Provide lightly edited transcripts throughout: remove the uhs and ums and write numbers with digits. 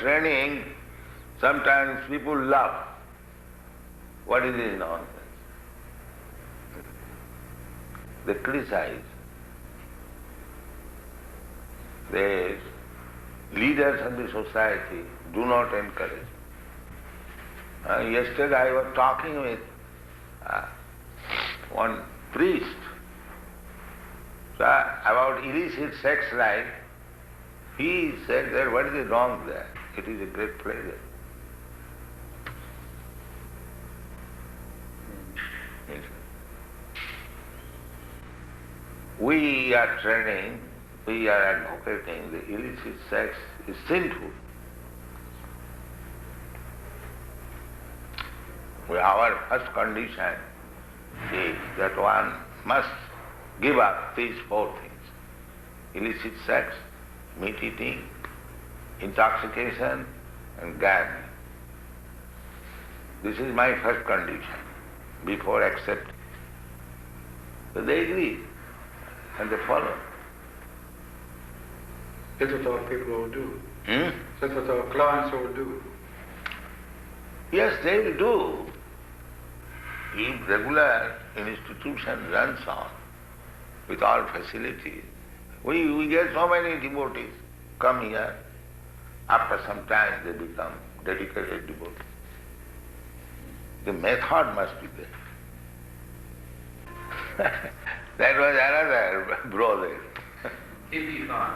training, sometimes people laugh. What is this nonsense? They criticize. The leaders of the society do not encourage. Yesterday I was talking with one priest about illicit sex life. He said that what is wrong there? It is a great pleasure. We are training, we are advocating the illicit sex is sinful. Our first condition is that one must give up these four things: illicit sex, meat eating, intoxication, and gambling. This is my first condition before accepting. So they agree and they follow. That's what our people will do. That's what our clients will do. Yes, they will do. If regular institution runs on with all facilities, we get so many devotees come here. After some time they become dedicated devotees. The method must be there. That was another brother. Hippie fun.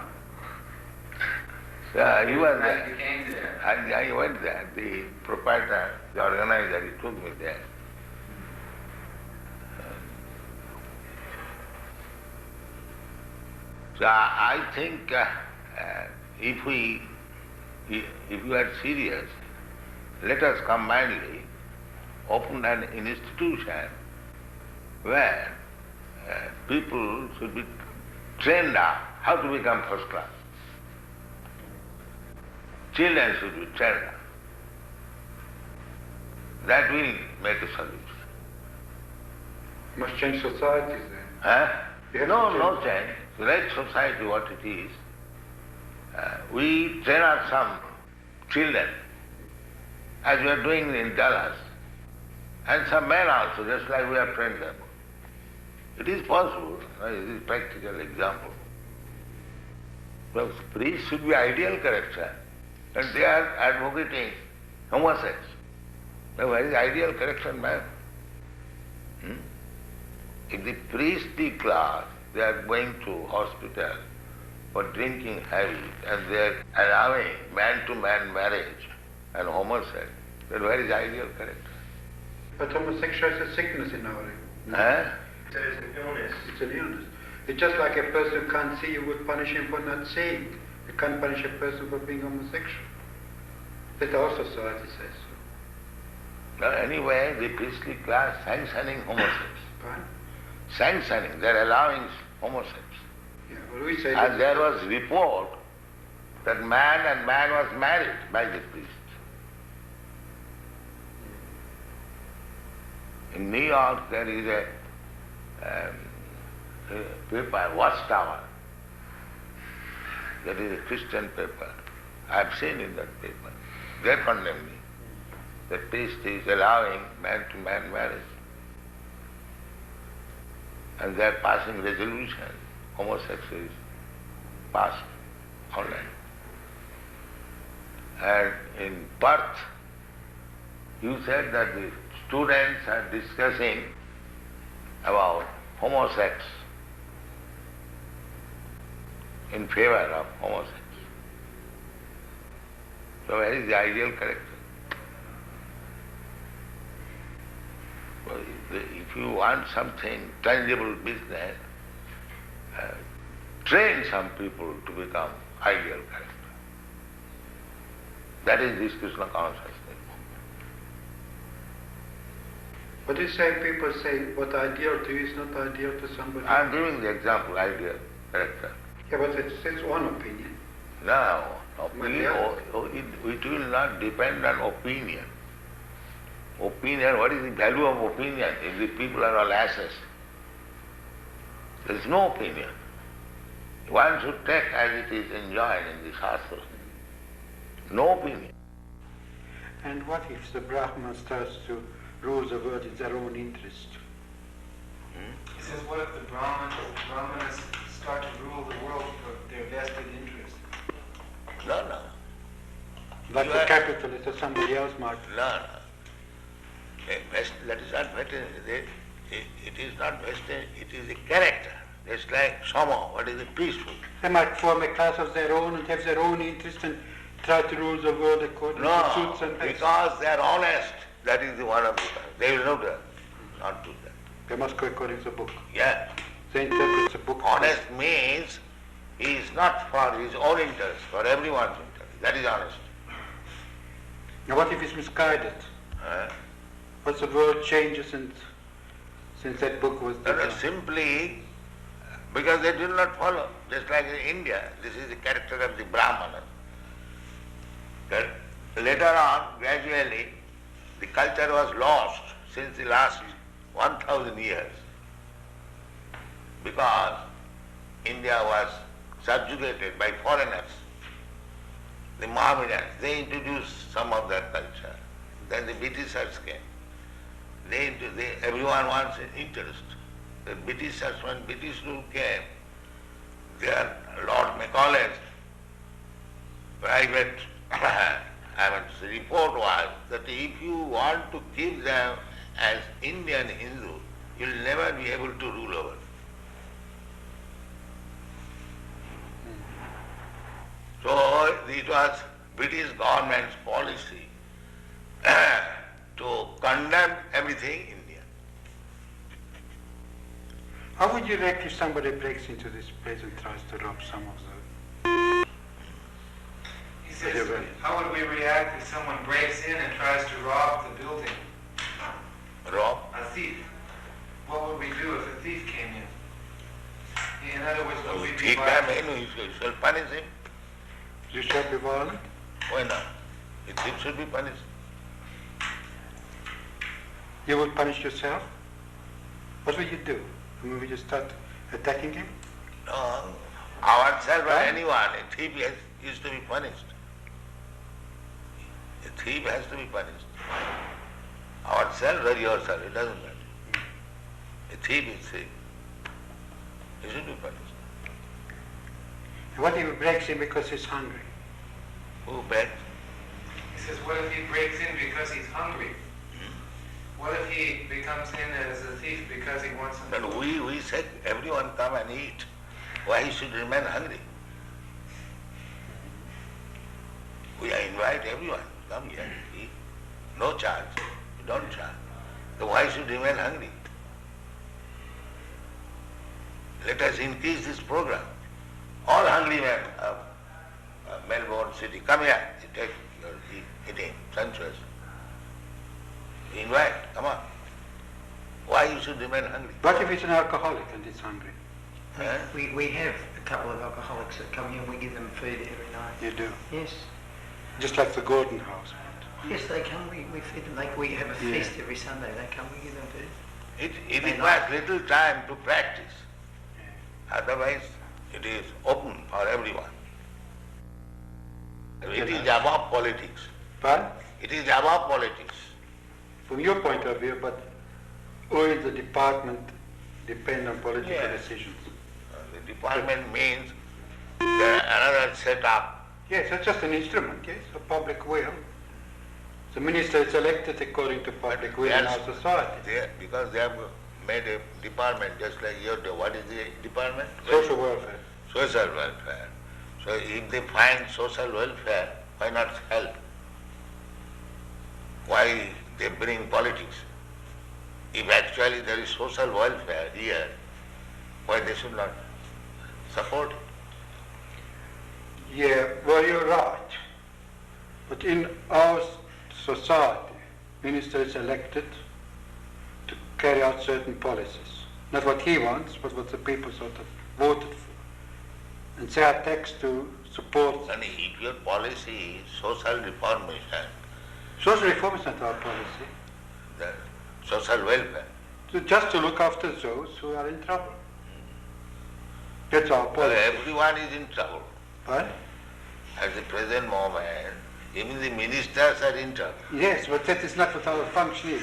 Yeah, he was there. You came there. I went there. The proprietor, the organizer, he took me there. So I think if you are serious, let us combinedly open an institution where people should be trained up how to become first class. Children should be trained up. That will make a solution. Must change societies then. Huh? Yes, No change. Let society what it is. We train up some children, as we are doing in Dallas, and some men also, just like we have trained them. It is possible. It is a practical example. Well, priests should be ideal character, and they are advocating homosex. Now, where is ideal character, man? In the priestly class, they are going to hospital for drinking heavy, and they are allowing man-to-man marriage and homosex. Then where is ideal character? But homosexuality is a sickness in our Huh? So it's an illness. It's an illness. It's just like a person who can't see, you would punish him for not seeing. You can't punish a person for being homosexual. That our society says so. Anyway, the priestly class sanctioning homosex. Fine. Sanctioning, they are allowing homosex. Yeah, well, we say And there was report that man and man was married by the priest. In New York there is a paper, Watchtower. That is a Christian paper. I have seen in that paper. They condemn me. The priest is allowing man-to-man marriage. And they are passing resolution. Homosexual is passed online. And in Perth, you said that the students are discussing about homosex, in favor of homosex. So where is the ideal character? Well, if you want something, tangible business, train some people to become ideal character. That is this Krishna consciousness. What is saying? People say what ideal to you is not ideal to somebody. I am giving the example, ideal character. Yeah, but it's one opinion. Now, it will not depend on opinion. Opinion, what is the value of opinion if the people are all asses? There is no opinion. One should take as it is enjoined in the Shastra. No opinion. And what if the Brahman starts to rule the world in their own interest? He says, what if the Brahmanas start to rule the world for their vested interest? No. Like You the are- capitalist or somebody else might. No. That is not vested. It is not vested. It is a character. It's like Sama. What is it? Peaceful. They might form a class of their own and have their own interest and try to rule the world according to No, suits and best. because they are honest. That is the one of the things. They will not do that. They must go according to the book. Yeah. They interpret the book. Honest means he is not for his own interest, for everyone's interest. That is honest. Now what if it's misguided? Huh? What's the world changes since that book was That done? is simply because they did not follow. Just like in India, this is the character of the Brahmana. That later on, gradually, the culture was lost since the last 1,000 years because India was subjugated by foreigners. The Mohammedans, they introduced some of their culture. Then the Britishers came. Everyone wants an interest. The Britishers, when British rule came, their Lord Macaulay's private report was that if you want to keep them as Indian Hindu, you will never be able to rule over. So it was British government's policy to condemn everything Indian. How would you react if somebody breaks into this place and tries to rob some of the... He says, how would we react if someone breaks in and tries to rob the building? Rob? A thief. What would we do if a thief came in? In other words, would we be Take them violent? in, you shall punish him. You shall be violent? Why not? A thief should be punished. You would punish yourself? What would you do? Would you start attacking him? No, ourselves or Right. anyone, a thief is to be punished. A thief has to be punished. Ourselves or yourself, it doesn't matter. A thief is thief. He should be punished. What if he breaks in because he's hungry? Who begs? He says, what if he breaks in because he's hungry? What if he becomes in as a thief because he wants some But food? we said everyone come and eat. Why he should remain hungry? We invite everyone, come here, eat. No charge. We don't charge. So why should remain hungry? Let us increase this program. All hungry men of Melbourne city, come here, take your eating, sumptuous. Invite, come on. Why you should remain hungry? What if he's an alcoholic and he's hungry? Huh? We have a couple of alcoholics that come here and we give them food every night. You do. Yes. Just like the Gordon House. Yes, they come, we feed them. We have a Yeah. feast every Sunday. They come, we give them food. It They requires little time to practice. Otherwise, it is open for everyone. It is above politics. But It is above politics. from your point of view, but will the department depend on political Yes. decisions? The department means there another setup. Yes, it's just an instrument, yes, a public will. The minister is elected according to public will in our Yes. society. Because they have made a department just like your, what is the department? Social welfare. Social welfare. So if they find social welfare, why not help? Why they bring politics? If actually there is social welfare here, why they should not support it? Yeah, well, you're right. But in our society, minister is elected to carry out certain policies. Not what he wants, but what the people sort of voted for. And they are taxed to support. And if your policy is social reformation, Social reform is not our policy. the social welfare, So just to look after those who are in trouble. That's our well, policy. everyone is in trouble. Right? At the present moment, Even the ministers are in trouble. Yes, but that is not what our function is.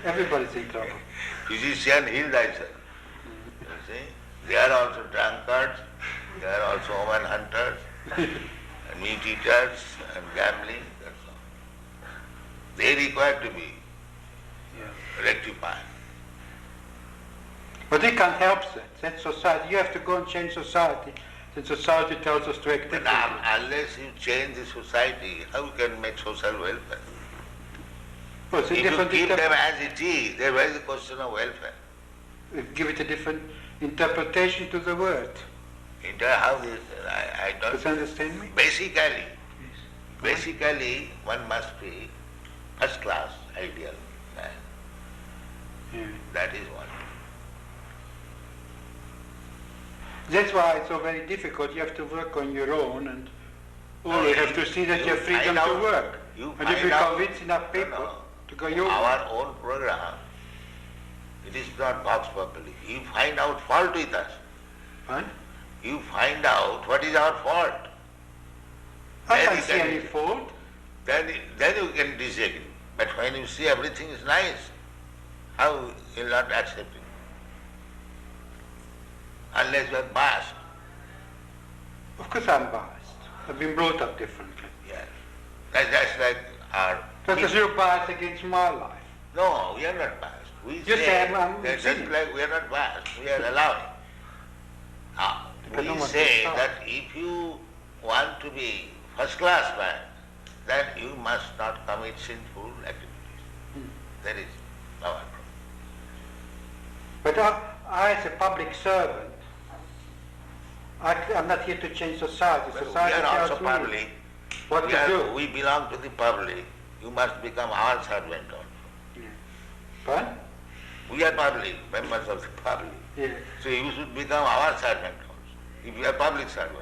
Everybody's in trouble. Physician, heal thyself. You see? They are also drunkards, they are also woman hunters, and meat eaters, and gambling, that's all. They require to be rectified. But we can't help that. That's society. You have to go and change society. Then society tells us to act But differently. unless you change the society, how you can make social welfare? Well, it's a If you different keep them interpre- as it is, there is the question of welfare. give it a different interpretation to the word. How this, I Does don't. you understand me? Basically, one must be first class, ideal man. Yeah. That is one. That's why it's so very difficult. You have to work on your own, and you have to see that you have freedom to work. And if you convince enough people to go your way. Our own program, it is not Vox Populi. You find out fault with us. Huh? You find out what is our fault. I Then can't you see can- any fault. Then you can disagree. But when you see everything is nice, how you will not accept it? Unless you are biased. Of course I'm biased. I've been brought up differently. Yes. That's like our... Because you're biased against my life. No, we are not biased. We You say I'm that just sinning. like we are not biased, we are allowing. But no We one say can that if you want to be first class man, then you must not commit sinful activities. That is our problem. But I as a public servant, I'm not here to change society. Well, we Society are also tells me public. what to do. We belong to the public. You must become our servant also. But, We are public, members of the public. yeah. So you should become our servant also, if you are public servant.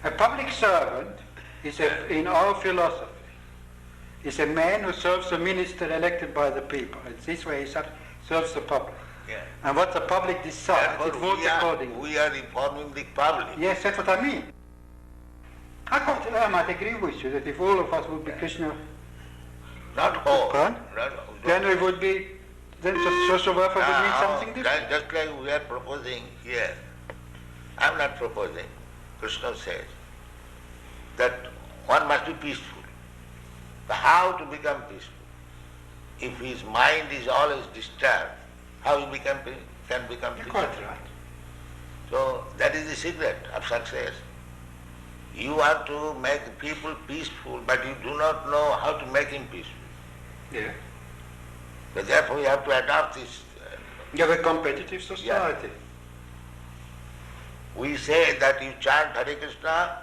A public servant is in our philosophy, is a man who serves a minister elected by the people. It's this way he serves the public. Yeah. And what the public decides, it Therefore, votes accordingly. we are informing the public. Yes, that's what I mean. I might agree with you that if all of us would be Krishna, Not all. Huh? then we would be, then social welfare would mean something different. Just like we are proposing here. I am not proposing. Krishna says that one must be peaceful. How to become peaceful? If his mind is always disturbed, how he can become You're peaceful? quite right. So that is the secret of success. You want to make people peaceful, but you do not know how to make him peaceful. Yeah. So therefore you have to adopt this. You have a competitive society. We say that you chant Hare Krishna,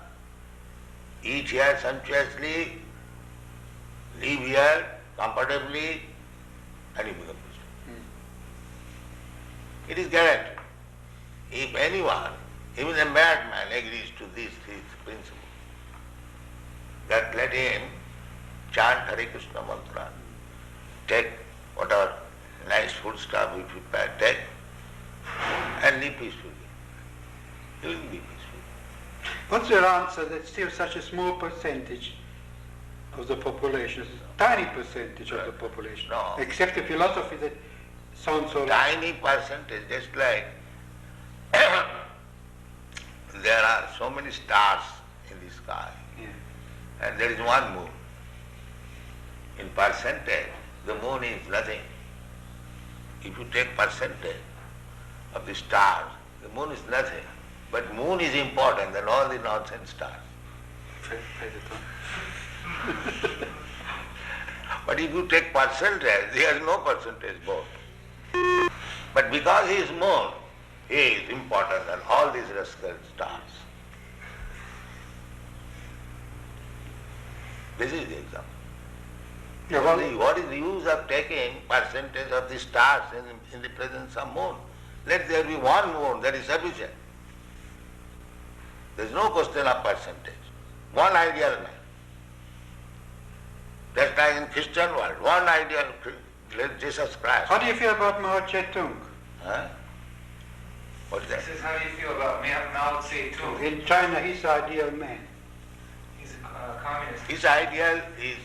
eat here sumptuously, live here comfortably, and you become peaceful. It is guaranteed. If anyone, even a madman, agrees to this principle, that let him chant Hare Krishna mantra, take whatever nice food stuff we prepare, take, and live peacefully. He will be peaceful. What's your answer that still such a small percentage of the population, a tiny percentage of the population, No. accept a philosophy that sounds so Tiny percentage, just like there are so many stars in the sky, Yeah. and there is one moon. In percentage, the moon is nothing. If you take percentage of the stars, the moon is nothing. But moon is important than all the nonsense stars. But if you take percentage, there is no percentage both. But because he is moon, he is important than all these rascal stars. This is the example. Yeah, well, What is the use of taking percentage of the stars in the presence of moon? Let there be one moon, that is sufficient. There is no question of percentage. One ideal man. Just like in Christian world, one ideal Jesus Christ. how do you feel about Mao Zedong? Huh? What is that? This is how you feel about Mao Zedong. In China, he's the ideal man. He's a His ideal is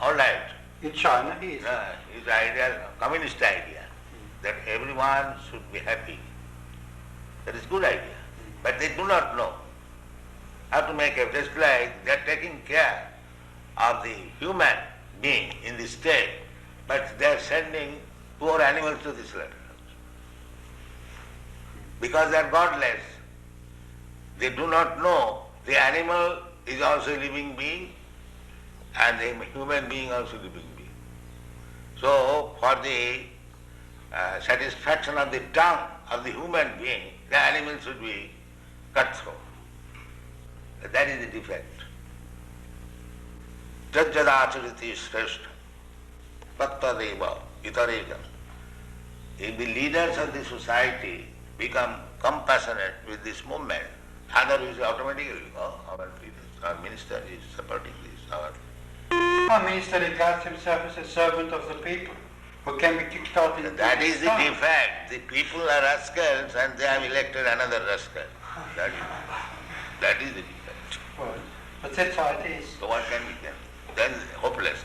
all right. In China, he is. His ideal, communist idea, that everyone should be happy. That is good idea. But they do not know how to make it. Just like they are taking care of the human being in the state, but they are sending poor animals to the slaughterhouse. Because they are godless. They do not know the animal is also a living being and the human being also a living being. So for the satisfaction of the tongue of the human being, the animal should be cut through. That is the defect. Jajjadachariti shrestha tattadeva itarekam. If the leaders of the society become compassionate with this movement, otherwise automatically, our leaders, our minister is supporting this. Our minister regards himself as a servant of the people who can be kicked out in That is the defect. The people are rascals and they have elected another rascal. That is the defect. Well, but that's how it is. So what can we do? Then hopeless.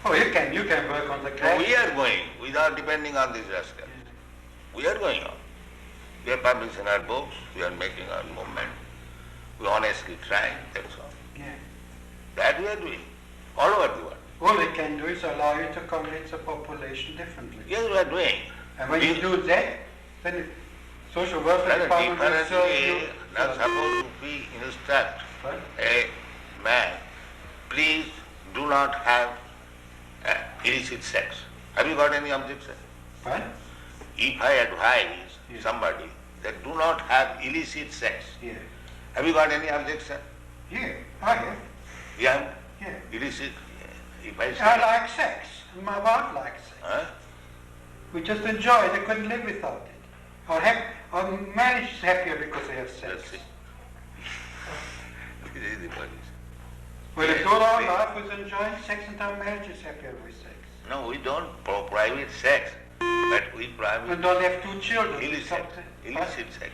Oh, you can work on the So class. we are going without depending on these rascals. We are going on. We are publishing our books, we are making our movement, we are honestly trying, that's all. Yeah. That we are doing, all over the world. All they can do is allow you to convince the population differently. Yes, we are doing. And when you do that, then the social welfare department will serve you. Differently, not supposed to be instruct What? a man, please do not have illicit sex. Have you got any objection? What? If I advise Yes. somebody that do not have illicit sex, Yeah. have you got any objection? Yeah, I have. Yeah? Yeah. Illicit? If I say, I like sex, and my wife likes sex. huh? We just enjoy it, they couldn't live without it. Our marriage is happier because they have sex. That's it. This is the position. Well, if all our life was enjoying sex and our marriage is happier with sex. No, we don't prohibit sex, but we We prohibit don't have 2 children. illicit, Something. illicit sex.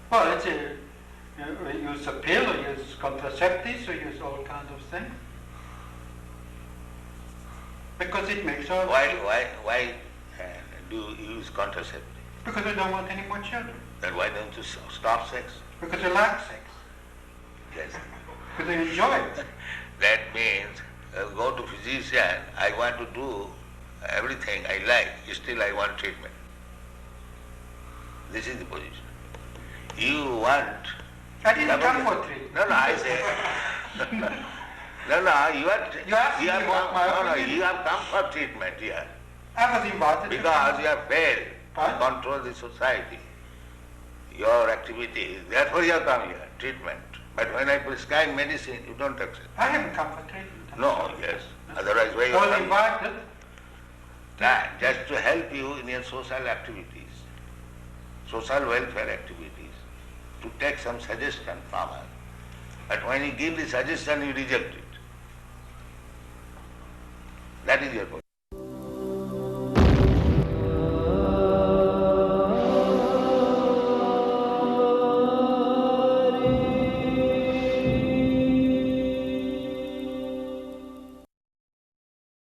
Well, it's use a pill or use contraceptives or use all kinds of things. Because it makes our... Why do you use contraceptive? Because we don't want any more children. Then why don't you stop sex? Because we like sex. Yes. Because we enjoy it. That means go to physician, I want to do everything I like, still I want treatment. This is the position. You want... I didn't come for treatment. No, I say... No, you asked me what my opinion you have come for treatment here. I was invited Because you have failed to What? control the society, your activities, therefore you have come here, treatment. But when I prescribe medicine, you don't accept. I haven't come for treatment. I'm No, sorry. yes. Otherwise, why you I was come? invited. That, just to help you in your social activities, social welfare activities, to take some suggestion from us. But when you give the suggestion, you reject it. That is your point.